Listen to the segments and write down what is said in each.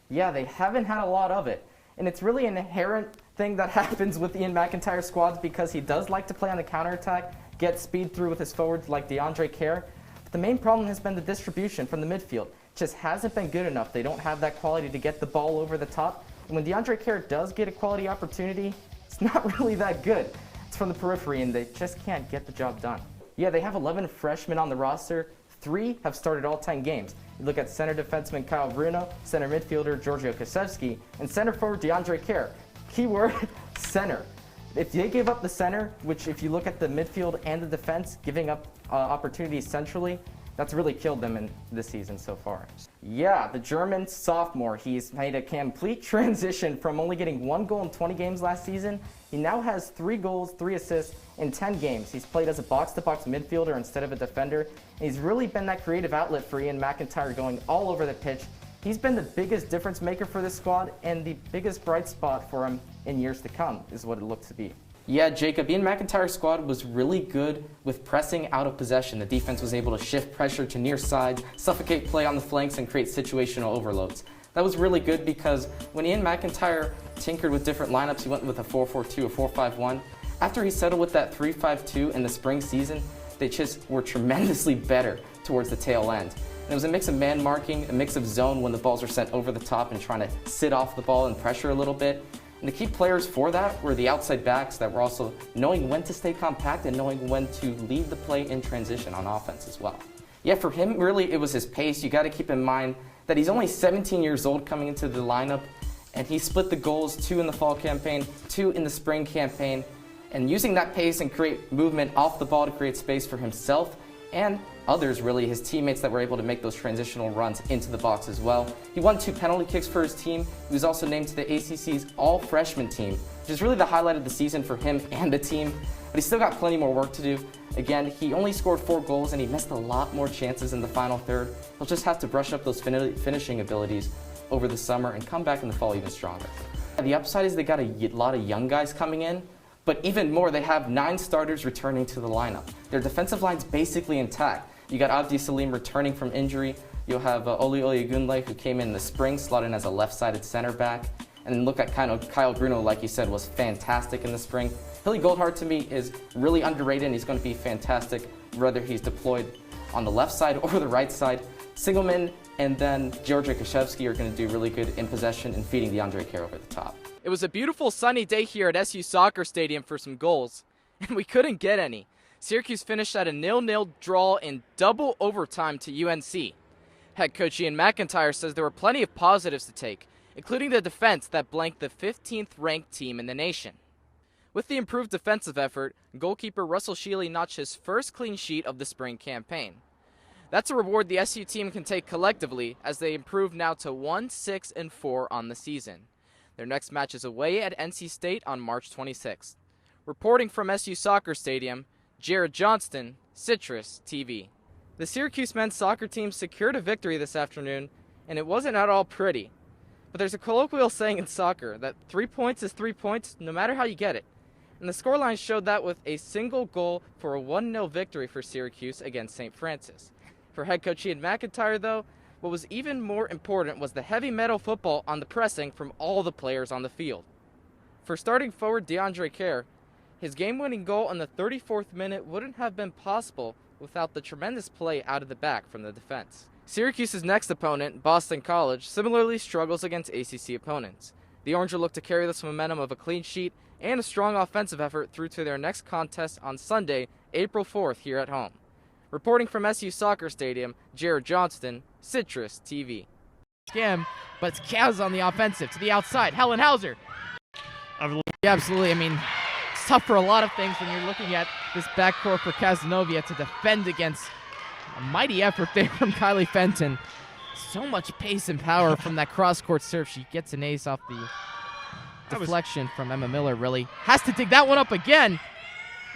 Yeah, they haven't had a lot of it. And it's really an inherent thing that happens with Ian McIntyre's squads because he does like to play on the counterattack, get speed through with his forwards like DeAndre Kerr. But the main problem has been the distribution from the midfield. It just hasn't been good enough. They don't have that quality to get the ball over the top. And when DeAndre Kerr does get a quality opportunity, it's not really that good. It's from the periphery, and they just can't get the job done. Yeah, they have 11 freshmen on the roster. 3 have started all 10 games. You look at center defenseman Kyle Bruno, center midfielder Giorgio Kasevsky, and center forward DeAndre Kerr. Keyword, center. If they give up the center, which if you look at the midfield and the defense, giving up opportunities centrally, that's really killed them in this season so far. Yeah, the German sophomore, he's made a complete transition from only getting 1 goal in 20 games last season. He now has 3 goals, 3 assists in 10 games. He's played as a box-to-box midfielder instead of a defender. And he's really been that creative outlet for Ian McIntyre, going all over the pitch. He's been the biggest difference maker for this squad and the biggest bright spot for him in years to come, is what it looks to be. Yeah, Jacob, Ian McIntyre's squad was really good with pressing out of possession. The defense was able to shift pressure to near sides, suffocate play on the flanks, and create situational overloads. That was really good because when Ian McIntyre tinkered with different lineups, he went with a 4-4-2, a 4-5-1. After he settled with that 3-5-2 in the spring season, they just were tremendously better towards the tail end. And it was a mix of man marking, a mix of zone when the balls were sent over the top and trying to sit off the ball and pressure a little bit. And the key players for that were the outside backs that were also knowing when to stay compact and knowing when to lead the play in transition on offense as well. Yeah, for him, really, it was his pace. You got to keep in mind that he's only 17 years old coming into the lineup, and he split the goals, 2 in the fall campaign, 2 in the spring campaign, and using that pace and create movement off the ball to create space for himself and others, really, his teammates that were able to make those transitional runs into the box as well. He won 2 penalty kicks for his team. He was also named to the ACC's all-freshman team, which is really the highlight of the season for him and the team. But he's still got plenty more work to do. Again, he only scored 4 goals and he missed a lot more chances in the final third. He'll just have to brush up those finishing abilities over the summer and come back in the fall even stronger. The upside is they got a lot of young guys coming in, but even more, they have 9 starters returning to the lineup. Their defensive line's basically intact. You got Abdi Salim returning from injury. You'll have Oli Oyegunle, who came in the spring, slotted in as a left-sided center back. And then look at Kyle Bruno, like you said, was fantastic in the spring. Hilly Goldhart, to me, is really underrated, and he's going to be fantastic whether he's deployed on the left side or the right side. Singelman and then Giorgio Kasevsky are going to do really good in possession and feeding DeAndre Kerr over the top. It was a beautiful sunny day here at SU Soccer Stadium for some goals, and we couldn't get any. Syracuse finished at a 0-0 draw in double overtime to UNC. Head coach Ian McIntyre says there were plenty of positives to take, including the defense that blanked the 15th ranked team in the nation. With the improved defensive effort, goalkeeper Russell Shealy notched his first clean sheet of the spring campaign. That's a reward the SU team can take collectively as they improve now to 1-6-4 on the season. Their next match is away at NC State on March 26th. Reporting from SU Soccer Stadium, Jared Johnston, Citrus TV. The Syracuse men's soccer team secured a victory this afternoon, and it wasn't at all pretty. But there's a colloquial saying in soccer that 3 points is 3 points no matter how you get it. And the scoreline showed that with a single goal for a 1-0 victory for Syracuse against St. Francis. For head coach Ian McIntyre, though, what was even more important was the heavy metal football on the pressing from all the players on the field. For starting forward DeAndre Kerr, his game-winning goal in the 34th minute wouldn't have been possible without the tremendous play out of the back from the defense. Syracuse's next opponent, Boston College, similarly struggles against ACC opponents. The Orange will look to carry this momentum of a clean sheet and a strong offensive effort through to their next contest on Sunday, April 4th here at home. Reporting from SU Soccer Stadium, Jared Johnston, Citrus TV. Scam, but it's Kaz on the offensive to the outside. Hellenhauser. Yeah, absolutely. I mean, it's tough for a lot of things when you're looking at this backcourt for Casanova to defend against a mighty effort there from Kylie Fenton. So much pace and power from that cross-court serve. She gets an ace off the deflection from Emma Miller, really. Has to dig that one up again.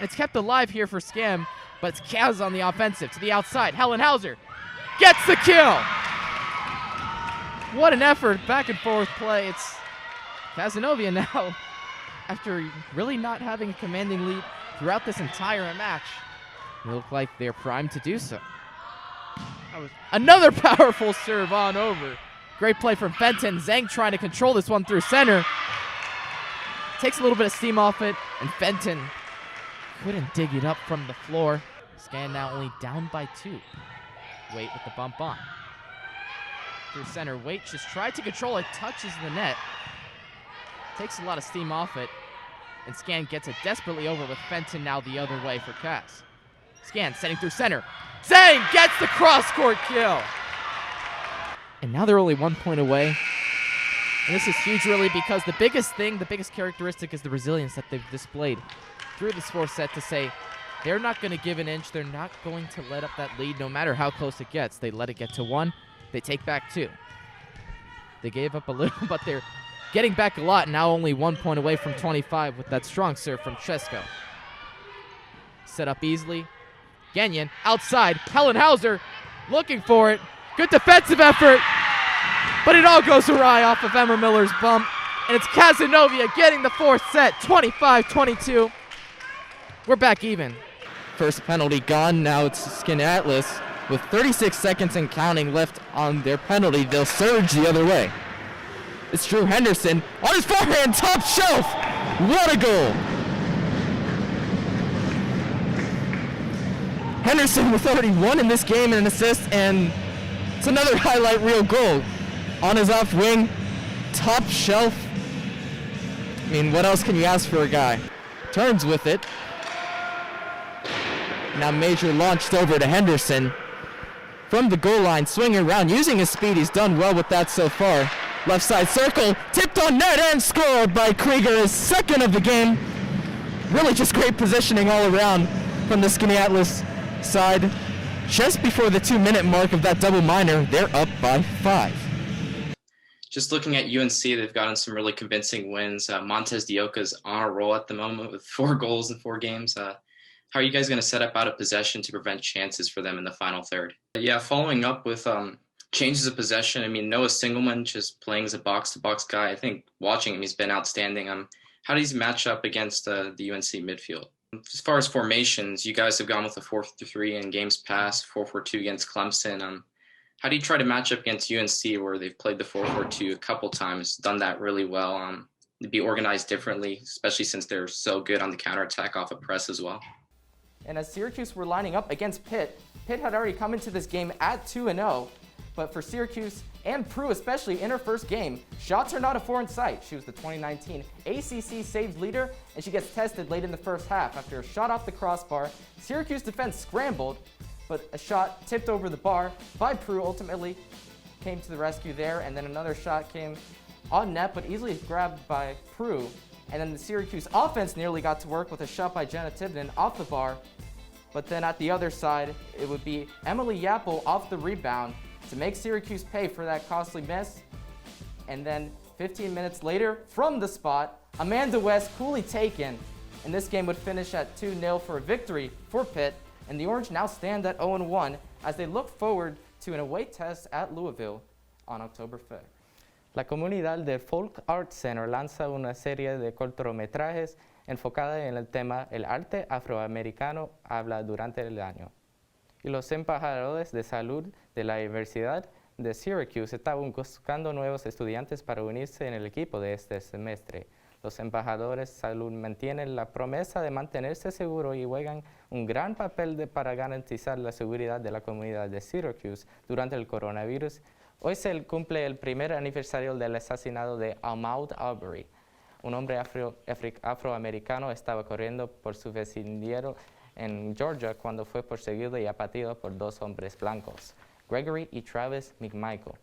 It's kept alive here for Scam, but it's Kaz on the offensive to the outside. Hellenhauser gets the kill. What an effort, back and forth play. It's Casanova now, after really not having a commanding lead throughout this entire match. They look like they're primed to do so. Another powerful serve on over. Great play from Fenton. Zhang trying to control this one through center. Takes a little bit of steam off it, and Fenton couldn't dig it up from the floor. Scan now only down by 2. Wait with the bump on. Through center, Wait just tried to control it, touches the net. Takes a lot of steam off it, and Scan gets it desperately over with Fenton now the other way for Cass. Scan setting through center. Zhang gets the cross-court kill. And now they're only 1 point away. And this is huge really because the biggest characteristic is the resilience that they've displayed through this fourth set to say they're not going to give an inch. They're not going to let up that lead no matter how close it gets. They let it get to 1. They take back 2. They gave up a little, but they're getting back a lot. Now only 1 point away from 25 with that strong serve from Chesko. Set up easily. Gagnon outside. Hellenhauser looking for it. Good defensive effort. But it all goes awry off of Emma Miller's bump. And it's Casanova getting the fourth set. 25-22. We're back even. First penalty gone. Now it's Skin Atlas. With 36 seconds and counting left on their penalty, they'll surge the other way. It's Drew Henderson on his forehand, top shelf. What a goal. Henderson with already 1 in this game and an assist, and it's another highlight reel goal. On his off wing, top shelf. I mean, what else can you ask for a guy? Turns with it. Now Major launched over to Henderson. From the goal line, swinging around, using his speed. He's done well with that so far. Left side circle, tipped on net and scored by Krieger, his second of the game. Really just great positioning all around from the Skinny Atlas side. Just before the 2-minute mark of that double minor, they're up by 5. Just looking at UNC, they've gotten some really convincing wins. Montez Dioca's on a roll at the moment with 4 goals in 4 games. How are you guys going to set up out of possession to prevent chances for them in the final third? Yeah, following up with changes of possession. I mean, Noah Singelman just playing as a box-to-box guy. I think watching him, he's been outstanding. How does he match up against the UNC midfield? As far as formations, you guys have gone with a 4-3 in games past, 4-4-2 against Clemson. How do you try to match up against UNC where they've played the 4-4-2 a couple times, done that really well? To be organized differently, especially since they're so good on the counterattack off of press as well. And as Syracuse were lining up against Pitt, Pitt had already come into this game at 2-0. But for Syracuse and Prue, especially in her first game, shots are not a foreign sight. She was the 2019 ACC saves leader, and she gets tested late in the first half after a shot off the crossbar. Syracuse defense scrambled, but a shot tipped over the bar by Prue ultimately came to the rescue there, and then another shot came on net, but easily grabbed by Prue. And then the Syracuse offense nearly got to work with a shot by Jenna Tibden off the bar. But then at the other side, it would be Emily Yapple off the rebound to make Syracuse pay for that costly miss. And then 15 minutes later, from the spot, Amanda West coolly taken. And this game would finish at 2-0 for a victory for Pitt. And the Orange now stand at 0-1 as they look forward to an away test at Louisville on October 5th. La comunidad de Folk Art Center lanza una serie de cortometrajes enfocada en el tema El arte afroamericano habla durante el año. Y los embajadores de salud de la Universidad de Syracuse estaban buscando nuevos estudiantes para unirse en el equipo de este semestre. Los embajadores de salud mantienen la promesa de mantenerse seguros y juegan un gran papel para garantizar la seguridad de la comunidad de Syracuse durante el coronavirus. Hoy se cumple el primer aniversario del asesinato de Ahmaud Arbery. Un hombre afroamericano estaba corriendo por su vecindario en Georgia cuando fue perseguido y abatido por 2 hombres blancos, Gregory y Travis McMichael.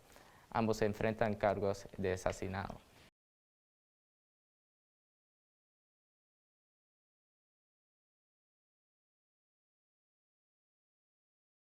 Ambos enfrentan cargos de asesinato.